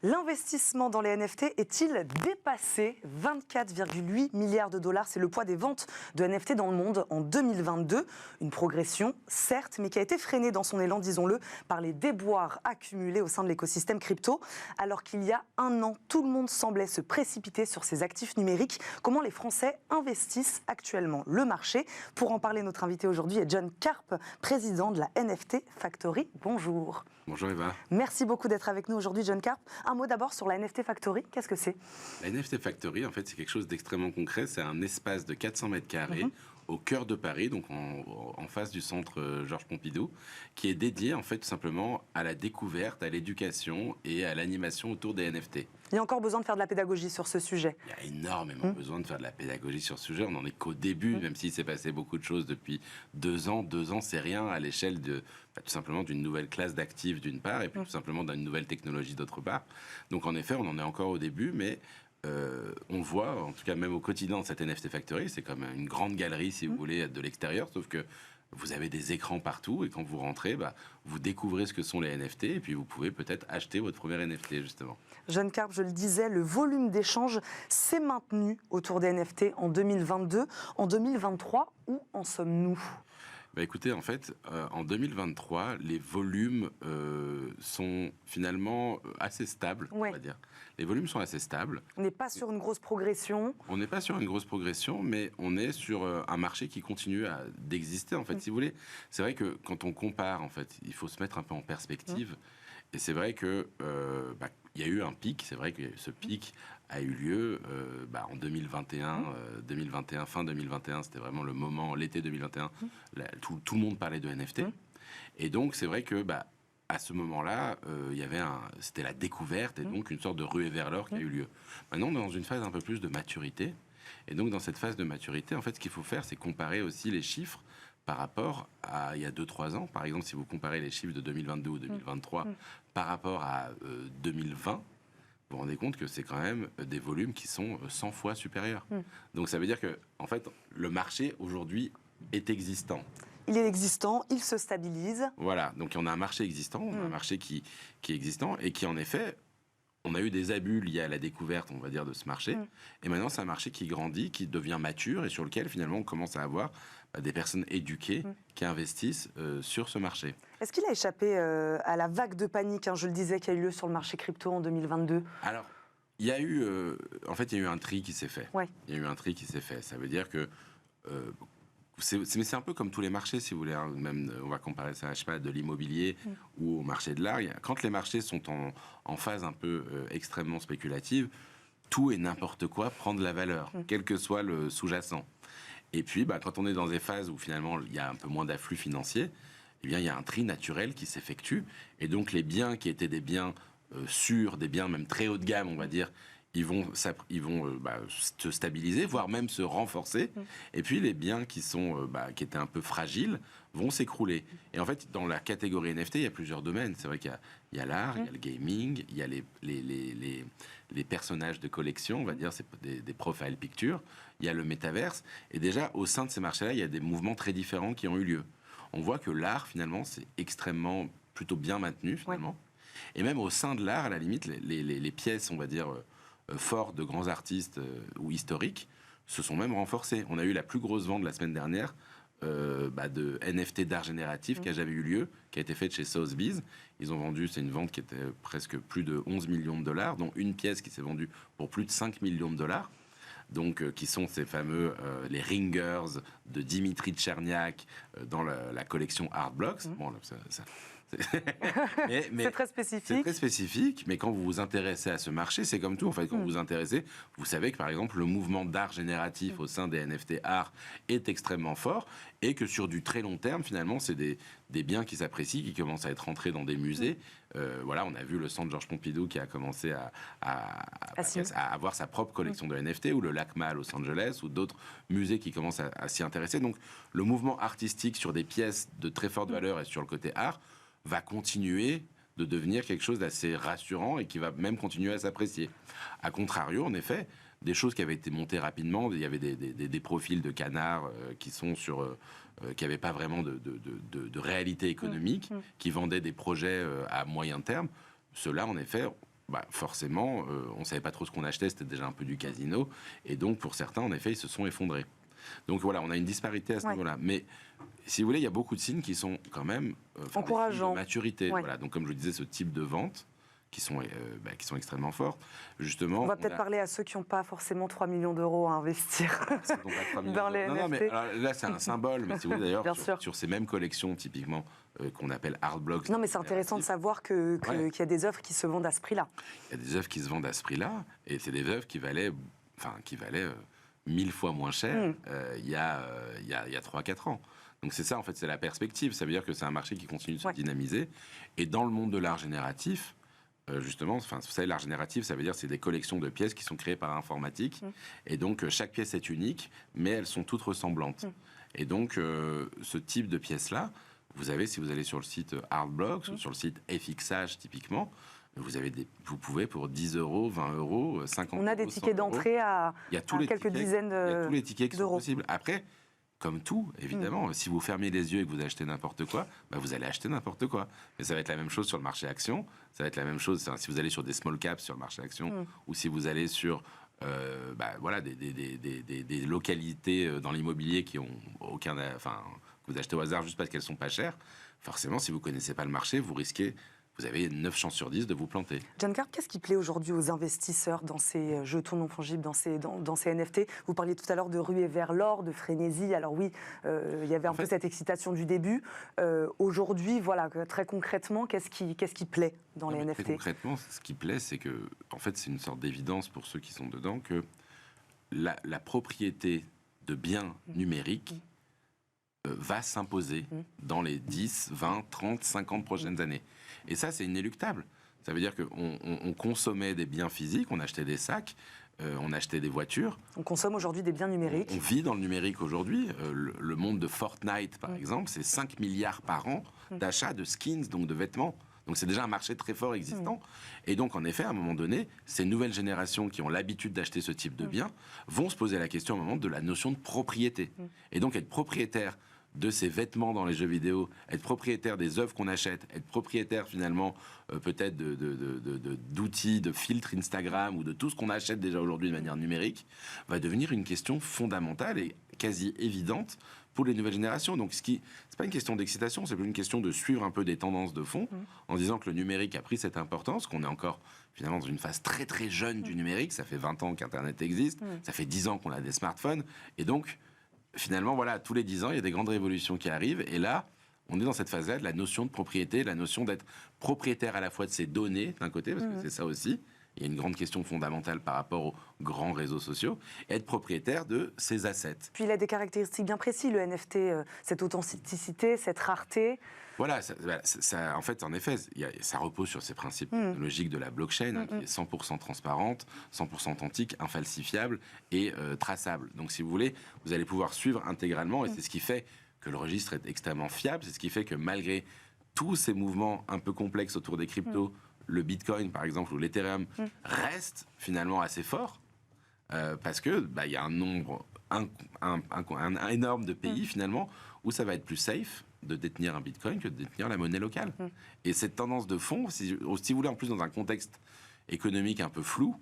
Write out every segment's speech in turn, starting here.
L'investissement dans les NFT est-il dépassé 24,8 milliards de dollars, c'est le poids des ventes de NFT dans le monde en 2022. Une progression, certes, mais qui a été freinée dans son élan, disons-le, par les déboires accumulés au sein de l'écosystème crypto. Alors qu'il y a un an, tout le monde semblait se précipiter sur ces actifs numériques. Comment les Français investissent actuellement le marché? Pour en parler, notre invité aujourd'hui est John Karp, président de la NFT Factory. Bonjour. Bonjour Eva. Merci beaucoup d'être avec nous aujourd'hui, John Karp. Un mot d'abord sur la NFT Factory, qu'est-ce que c'est? La NFT Factory, en fait, c'est quelque chose d'extrêmement concret. C'est un espace de 400 mètres carrés au cœur de Paris, donc en face du centre Georges Pompidou, qui est dédié, en fait, tout simplement à la découverte, à l'éducation et à l'animation autour des NFT. Il y a encore besoin de faire de la pédagogie sur ce sujet. Il y a énormément besoin de faire de la pédagogie sur ce sujet. On n'en est qu'au début, même s'il s'est passé beaucoup de choses depuis 2 ans. 2 ans, c'est rien à l'échelle de tout simplement d'une nouvelle classe d'actifs d'une part, et puis tout simplement d'une nouvelle technologie d'autre part. Donc en effet, on en est encore au début, mais on voit, en tout cas même au quotidien de cette NFT Factory, c'est comme une grande galerie, si vous voulez, de l'extérieur, sauf que vous avez des écrans partout, et quand vous rentrez, vous découvrez ce que sont les NFT, et puis vous pouvez peut-être acheter votre premier NFT, justement. John Karp, je le disais, le volume d'échanges s'est maintenu autour des NFT en 2022. En 2023, où en sommes-nous ? Écoutez, en fait, en 2023, les volumes sont finalement assez stables, on va dire. Les volumes sont assez stables. On n'est pas sur une grosse progression. On n'est pas sur une grosse progression, mais on est sur un marché qui continue d'exister, en fait, si vous voulez. C'est vrai que quand on compare, en fait, il faut se mettre un peu en perspective. Et c'est vrai que il y a eu un pic. C'est vrai que ce pic a eu lieu en 2021. 2021, fin 2021, c'était vraiment le moment, l'été 2021. Tout le monde parlait de NFT. Et donc, c'est vrai que à ce moment-là, c'était la découverte et donc une sorte de ruée vers l'or qui a eu lieu. Maintenant, on est dans une phase un peu plus de maturité. Et donc, dans cette phase de maturité, en fait, ce qu'il faut faire, c'est comparer aussi les chiffres par rapport à il y a 2-3 ans. Par exemple, si vous comparez les chiffres de 2022 ou 2023 par rapport à 2020, vous vous rendez compte que c'est quand même des volumes qui sont 100 fois supérieurs. Donc, ça veut dire que, en fait, le marché, aujourd'hui, est existant. Il est existant, il se stabilise. Voilà, donc on a un marché existant, on a un marché qui est existant et qui, en effet, on a eu des abus liés à la découverte, on va dire, de ce marché. Et maintenant, c'est un marché qui grandit, qui devient mature et sur lequel, finalement, on commence à avoir des personnes éduquées qui investissent sur ce marché. Est-ce qu'il a échappé à la vague de panique, je le disais, qui a eu lieu sur le marché crypto en 2022 ? Alors, il y a eu... en fait, il y a eu un tri qui s'est fait. Il y a eu un tri qui s'est fait. Ça veut dire que... mais c'est un peu comme tous les marchés, si vous voulez. Même, on va comparer ça, je sais pas, de l'immobilier ou au marché de l'art. Quand les marchés sont en phase un peu extrêmement spéculative, tout et n'importe quoi prend de la valeur, quel que soit le sous-jacent. Et puis, quand on est dans des phases où finalement il y a un peu moins d'afflux financier, eh bien, il y a un tri naturel qui s'effectue. Et donc, les biens qui étaient des biens sûrs, des biens même très haut de gamme, on va dire, ils vont se stabiliser, voire même se renforcer. Et puis, les biens qui étaient un peu fragiles vont s'écrouler. Et en fait, dans la catégorie NFT, il y a plusieurs domaines. C'est vrai qu'il y a l'art, il y a le gaming, il y a les personnages de collection, on va dire, c'est des profile pictures. Il y a le métaverse. Et déjà, au sein de ces marchés-là, il y a des mouvements très différents qui ont eu lieu. On voit que l'art, finalement, c'est extrêmement, plutôt bien maintenu, finalement. Et même au sein de l'art, à la limite, les pièces, on va dire... forts de grands artistes ou historiques se sont même renforcés. On a eu la plus grosse vente la semaine dernière de NFT d'art génératif qui a jamais eu lieu, qui a été faite chez Sotheby's. Ils ont vendu, c'est une vente qui était presque plus de 11 millions de dollars, dont une pièce qui s'est vendue pour plus de 5 millions de dollars. Donc, qui sont ces fameux les ringers de Dimitri Tcherniak dans la collection Art Blocks. Bon, c'est très spécifique. C'est très spécifique, mais quand vous vous intéressez à ce marché, c'est comme tout. En fait, quand vous vous intéressez, vous savez que, par exemple, le mouvement d'art génératif au sein des NFT art est extrêmement fort et que sur du très long terme, finalement, c'est des biens qui s'apprécient, qui commencent à être rentrés dans des musées. Voilà, on a vu le centre Georges Pompidou qui a commencé à avoir sa propre collection de NFT, ou le LACMA à Los Angeles, ou d'autres musées qui commencent à s'y intéresser. Donc, le mouvement artistique sur des pièces de très forte valeur et sur le côté art va continuer de devenir quelque chose d'assez rassurant et qui va même continuer à s'apprécier. A contrario, en effet, des choses qui avaient été montées rapidement, il y avait des profils de canards qui sont qui n'avaient pas vraiment de réalité économique, qui vendaient des projets à moyen terme. Ceux-là, en effet, forcément, on ne savait pas trop ce qu'on achetait, c'était déjà un peu du casino. Et donc, pour certains, en effet, ils se sont effondrés. Donc voilà, on a une disparité à ce niveau-là. Mais si vous voulez, il y a beaucoup de signes qui sont quand même encourageants. De maturité. Voilà. Donc comme je vous disais, ce type de vente qui sont extrêmement fortes. Justement, on va peut-être parler à ceux qui n'ont pas forcément 3 millions d'euros à investir dans les NFT. Non, mais là, c'est un symbole. Mais si vous voulez, d'ailleurs, sur ces mêmes collections, typiquement, qu'on appelle Art Blocks. Non, mais c'est intéressant de savoir qu'il y a des œuvres qui se vendent à ce prix-là. Il y a des œuvres qui se vendent à ce prix-là, et c'est des œuvres qui valaient 1000 fois moins cher il y a 3-4 ans. Donc c'est ça, en fait, c'est la perspective. Ça veut dire que c'est un marché qui continue de se dynamiser. Et dans le monde de l'art génératif, justement, vous savez, l'art génératif, ça veut dire que c'est des collections de pièces qui sont créées par informatique. Et donc, chaque pièce est unique, mais elles sont toutes ressemblantes. Et donc, ce type de pièces-là, vous avez, si vous allez sur le site Artblocks ou sur le site FXH, typiquement, vous pouvez pour 10 €, 20 €, 50 €. On a des tickets d'entrée à quelques dizaines d'euros. Il y a tous les tickets qui sont possibles. Après, comme tout, évidemment, si vous fermez les yeux et que vous achetez n'importe quoi, vous allez acheter n'importe quoi. Mais ça va être la même chose sur le marché action. Ça va être la même chose si vous allez sur des small caps sur le marché action ou si vous allez sur des localités dans l'immobilier qui ont aucun, que vous achetez au hasard juste parce qu'elles sont pas chères. Forcément, si vous connaissez pas le marché, vous avez 9 chances sur 10 de vous planter. John Karp, qu'est-ce qui plaît aujourd'hui aux investisseurs dans ces jetons non fongibles, dans ces NFT? Vous parliez tout à l'heure de ruée vers l'or, de frénésie. Alors oui, il y avait un peu cette excitation du début. Aujourd'hui, voilà, très concrètement, qu'est-ce qui plaît dans les NFT? Très concrètement, ce qui plaît, c'est que, en fait, c'est une sorte d'évidence pour ceux qui sont dedans que la propriété de biens numériques va s'imposer dans les 10, 20, 30, 50 prochaines années. Et ça, c'est inéluctable. Ça veut dire qu'on consommait des biens physiques, on achetait des sacs, on achetait des voitures. On consomme aujourd'hui des biens numériques. On vit dans le numérique aujourd'hui. Le monde de Fortnite, par exemple, c'est 5 milliards par an d'achats de skins, donc de vêtements. Donc c'est déjà un marché très fort existant. Et donc, en effet, à un moment donné, ces nouvelles générations qui ont l'habitude d'acheter ce type de biens vont se poser la question à un moment de la notion de propriété. Et donc, être propriétaire de ces vêtements dans les jeux vidéo, être propriétaire des œuvres qu'on achète, être propriétaire finalement peut-être d'outils, de filtres Instagram ou de tout ce qu'on achète déjà aujourd'hui de manière numérique, va devenir une question fondamentale et quasi évidente pour les nouvelles générations. Donc c'est pas une question d'excitation, c'est plus une question de suivre un peu des tendances de fond, en disant que le numérique a pris cette importance, qu'on est encore finalement dans une phase très très jeune du numérique, ça fait 20 ans qu'Internet existe, ça fait 10 ans qu'on a des smartphones, et donc finalement, voilà, tous les 10 ans, il y a des grandes révolutions qui arrivent. Et là, on est dans cette phase-là de la notion de propriété, la notion d'être propriétaire à la fois de ses données, d'un côté, parce que c'est ça aussi. Il y a une grande question fondamentale par rapport aux grands réseaux sociaux, et être propriétaire de ses assets. Puis il a des caractéristiques bien précises, le NFT, cette authenticité, cette rareté. Voilà, en fait, en effet, ça repose sur ces principes technologiques de la blockchain, qui est 100% transparente, 100% authentique, infalsifiable et traçable. Donc, si vous voulez, vous allez pouvoir suivre intégralement, et c'est ce qui fait que le registre est extrêmement fiable, c'est ce qui fait que malgré tous ces mouvements un peu complexes autour des cryptos, le Bitcoin, par exemple, ou l'Ethereum, reste finalement assez fort, parce que y a un nombre un énorme de pays, finalement, où ça va être plus safe de détenir un bitcoin que de détenir la monnaie locale. Et cette tendance de fond, si vous voulez, en plus dans un contexte économique un peu flou,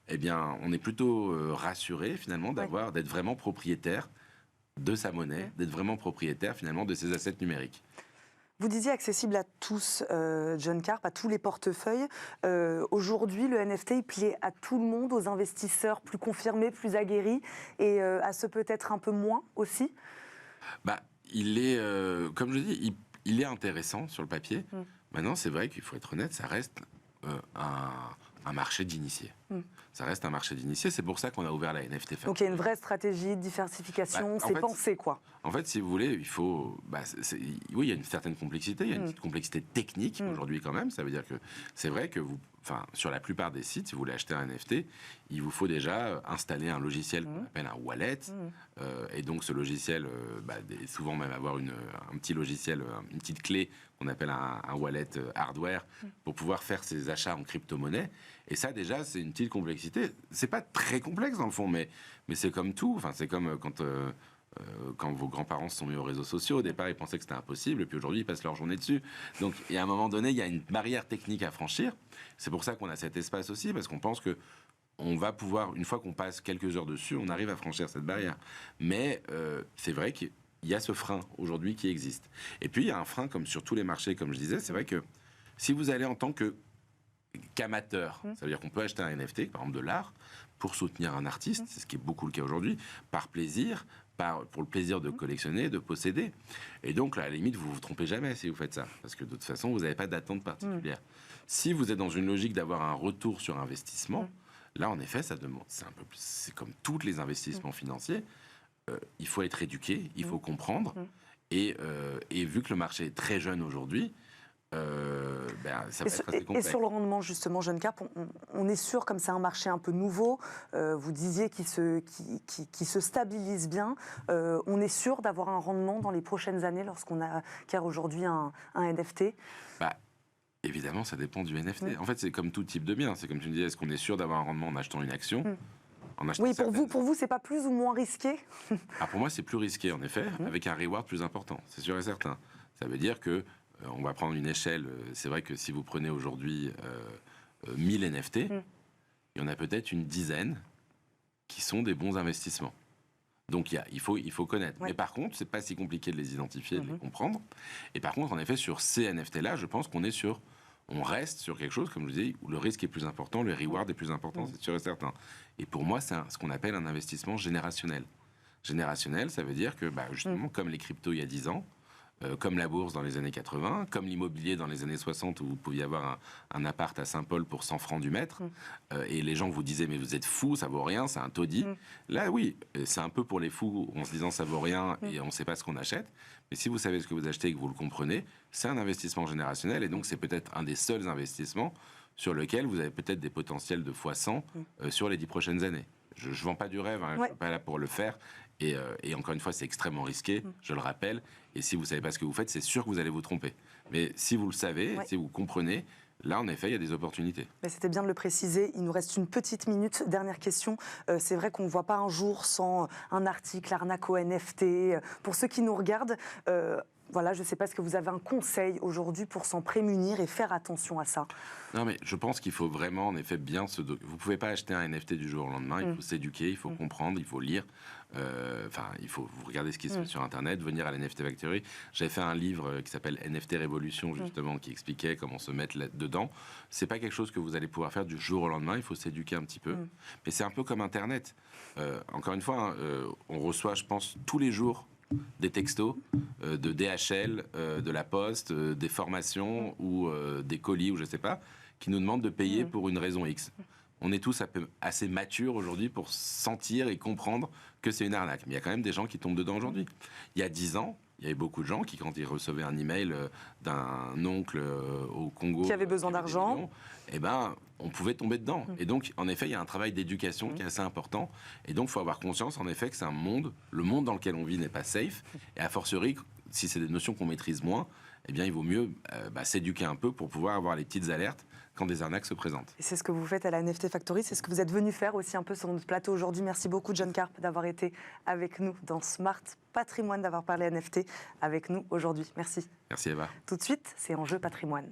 eh bien, on est plutôt rassuré finalement d'être vraiment propriétaire de sa monnaie, d'être vraiment propriétaire finalement de ses assets numériques. Vous disiez accessible à tous, John Karp, à tous les portefeuilles. Aujourd'hui, le NFT, il plaît à tout le monde, aux investisseurs plus confirmés, plus aguerris, et à ceux peut-être un peu moins aussi. Il est, comme je dis, il est intéressant sur le papier. Maintenant, c'est vrai qu'il faut être honnête, ça reste un marché d'initiés. Ça reste un marché d'initiés, c'est pour ça qu'on a ouvert la NFT Factory. Donc il y a une vraie stratégie de diversification, c'est pensé quoi. En fait, si vous voulez, il faut... oui, il y a une certaine complexité, il y a une petite complexité technique aujourd'hui quand même. Ça veut dire que c'est vrai que sur la plupart des sites, si vous voulez acheter un NFT, il vous faut déjà installer un logiciel qu'on appelle un wallet. Et donc ce logiciel, souvent même avoir un petit logiciel, une petite clé qu'on appelle un wallet hardware pour pouvoir faire ses achats en crypto-monnaie. Et ça, déjà, c'est une petite complexité. C'est pas très complexe, dans le fond, mais c'est comme tout. Enfin, c'est comme quand quand vos grands-parents se sont mis aux réseaux sociaux, au départ, ils pensaient que c'était impossible, et puis aujourd'hui, ils passent leur journée dessus. Donc, à un moment donné, il y a une barrière technique à franchir. C'est pour ça qu'on a cet espace aussi, parce qu'on pense que on va pouvoir, une fois qu'on passe quelques heures dessus, on arrive à franchir cette barrière. Mais c'est vrai qu'il y a ce frein aujourd'hui qui existe. Et puis, il y a un frein, comme sur tous les marchés, comme je disais, c'est vrai que si vous allez en tant qu'amateur, ça veut dire qu'on peut acheter un NFT, par exemple de l'art, pour soutenir un artiste, c'est ce qui est beaucoup le cas aujourd'hui, par plaisir, pour le plaisir de collectionner, de posséder. Et donc, là, à la limite, vous ne vous trompez jamais si vous faites ça, parce que de toute façon, vous n'avez pas d'attente particulière. Si vous êtes dans une logique d'avoir un retour sur investissement, là, en effet, ça demande, c'est comme tous les investissements financiers, il faut être éduqué, il faut comprendre, et vu que le marché est très jeune aujourd'hui, ça va être assez complexe. Et sur le rendement, justement, Jeune Carp, on est sûr, comme c'est un marché un peu nouveau, vous disiez qui se stabilise bien, on est sûr d'avoir un rendement dans les prochaines années lorsqu'on acquiert aujourd'hui un NFT? Évidemment, ça dépend du NFT. En fait, c'est comme tout type de bien. C'est comme tu me disais, est-ce qu'on est sûr d'avoir un rendement en achetant une action Oui, pour vous, c'est pas plus ou moins risqué? Pour moi, c'est plus risqué, en effet, avec un reward plus important, c'est sûr et certain. Ça veut dire que on va prendre une échelle. C'est vrai que si vous prenez aujourd'hui 1000 NFT, il y en a peut-être une dizaine qui sont des bons investissements. Donc il faut connaître. Mais par contre, c'est pas si compliqué de les identifier, de les comprendre. Et par contre, en effet, sur ces NFT-là, je pense on reste sur quelque chose, comme je disais, où le risque est plus important, le reward est plus important, c'est sûr et certain. Et pour moi, c'est ce qu'on appelle un investissement générationnel. Générationnel, ça veut dire que, justement, comme les cryptos il y a 10 ans, comme la bourse dans les années 80, comme l'immobilier dans les années 60 où vous pouviez avoir un appart à Saint-Paul pour 100 francs du mètre, et les gens vous disaient mais vous êtes fous, ça vaut rien, c'est un taudis. Là oui, c'est un peu pour les fous en se disant ça vaut rien et on ne sait pas ce qu'on achète. Mais si vous savez ce que vous achetez et que vous le comprenez, c'est un investissement générationnel et donc c'est peut-être un des seuls investissements sur lequel vous avez peut-être des potentiels de x100 sur les 10 prochaines années. Je ne vends pas du rêve, je ne suis pas là pour le faire. Et encore une fois, c'est extrêmement risqué, je le rappelle. Et si vous ne savez pas ce que vous faites, c'est sûr que vous allez vous tromper. Mais si vous le savez, si vous comprenez, là, en effet, il y a des opportunités. Mais c'était bien de le préciser. Il nous reste une petite minute. Dernière question. C'est vrai qu'on ne voit pas un jour sans un article arnaque au NFT. Pour ceux qui nous regardent, voilà, je ne sais pas, est-ce que vous avez un conseil aujourd'hui pour s'en prémunir et faire attention à ça? Non, mais je pense qu'il faut vraiment, en effet, bien se... Vous ne pouvez pas acheter un NFT du jour au lendemain. Il faut s'éduquer, il faut comprendre, il faut lire. Il faut vous regarder ce qui se fait sur Internet, venir à la NFT Factory. J'avais fait un livre qui s'appelle NFT Révolution, justement, qui expliquait comment se mettre là-dedans. C'est pas quelque chose que vous allez pouvoir faire du jour au lendemain. Il faut s'éduquer un petit peu. Mais c'est un peu comme Internet. Encore une fois, on reçoit, je pense, tous les jours des textos de DHL, de la Poste, des formations ou des colis ou je sais pas, qui nous demandent de payer pour une raison X. On est tous assez matures aujourd'hui pour sentir et comprendre que c'est une arnaque. Mais il y a quand même des gens qui tombent dedans aujourd'hui. Il y a 10 ans, il y avait beaucoup de gens qui, quand ils recevaient un email d'un oncle au Congo... Qui avait besoin d'argent. On pouvait tomber dedans. Et donc, en effet, il y a un travail d'éducation qui est assez important. Et donc, il faut avoir conscience, en effet, que c'est un monde... Le monde dans lequel on vit n'est pas safe. Et a fortiori, si c'est des notions qu'on maîtrise moins, il vaut mieux s'éduquer un peu pour pouvoir avoir les petites alertes quand des arnaques se présentent. Et c'est ce que vous faites à la NFT Factory, c'est ce que vous êtes venu faire aussi un peu sur notre plateau aujourd'hui. Merci beaucoup, Jeune Carp, d'avoir été avec nous dans Smart Patrimoine, d'avoir parlé NFT avec nous aujourd'hui. Merci. Merci, Eva. Tout de suite, c'est Enjeu Patrimoine.